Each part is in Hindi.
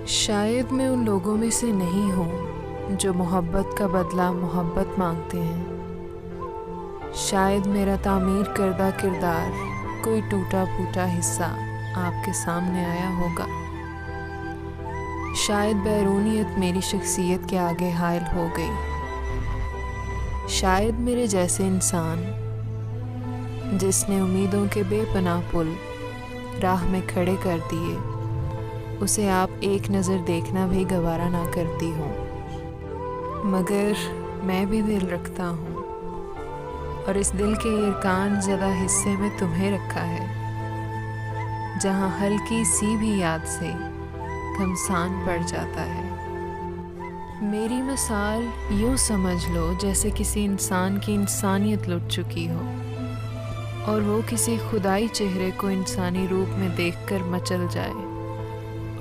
शायद मैं उन लोगों में से नहीं हूँ जो मोहब्बत का बदला मोहब्बत मांगते हैं। शायद मेरा तामीर करदा किरदार कोई टूटा फूटा हिस्सा आपके सामने आया होगा। शायद बैरूनियत मेरी शख्सियत के आगे हायल हो गई। शायद मेरे जैसे इंसान जिसने उम्मीदों के बेपनाह पुल राह में खड़े कर दिए, उसे आप एक नज़र देखना भी गवारा ना करती हो। मगर मैं भी दिल रखता हूँ और इस दिल के इरकान ज़दा हिस्से में तुम्हें रखा है, जहाँ हल्की सी भी याद से घमसान पड़ जाता है। मेरी मिसाल यूँ समझ लो जैसे किसी इंसान की इंसानियत लुट चुकी हो और वो किसी खुदाई चेहरे को इंसानी रूप में देखकर मचल जाए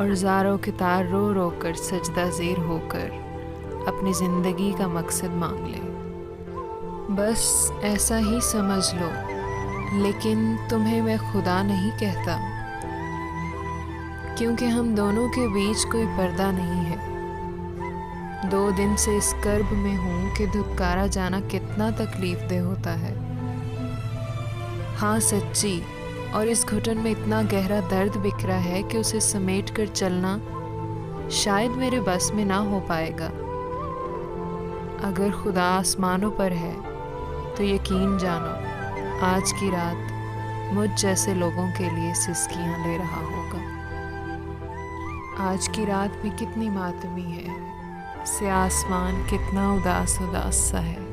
और ज़ारों के तार रो रो कर सजदा ज़ेर होकर अपनी ज़िंदगी का मकसद मांग ले। बस ऐसा ही समझ लो, लेकिन तुम्हें मैं खुदा नहीं कहता, क्योंकि हम दोनों के बीच कोई पर्दा नहीं है। 2 दिन से इस कर्ब में हूँ कि धुतकारा जाना कितना तकलीफ़देह होता है। हाँ सच्ची, और इस घुटन में इतना गहरा दर्द बिखरा है कि उसे समेट कर चलना शायद मेरे बस में ना हो पाएगा। अगर खुदा आसमानों पर है तो यकीन जानो आज की रात मुझ जैसे लोगों के लिए सिसकियाँ ले रहा होगा। आज की रात भी कितनी मातमी है, से आसमान कितना उदास उदास सा है।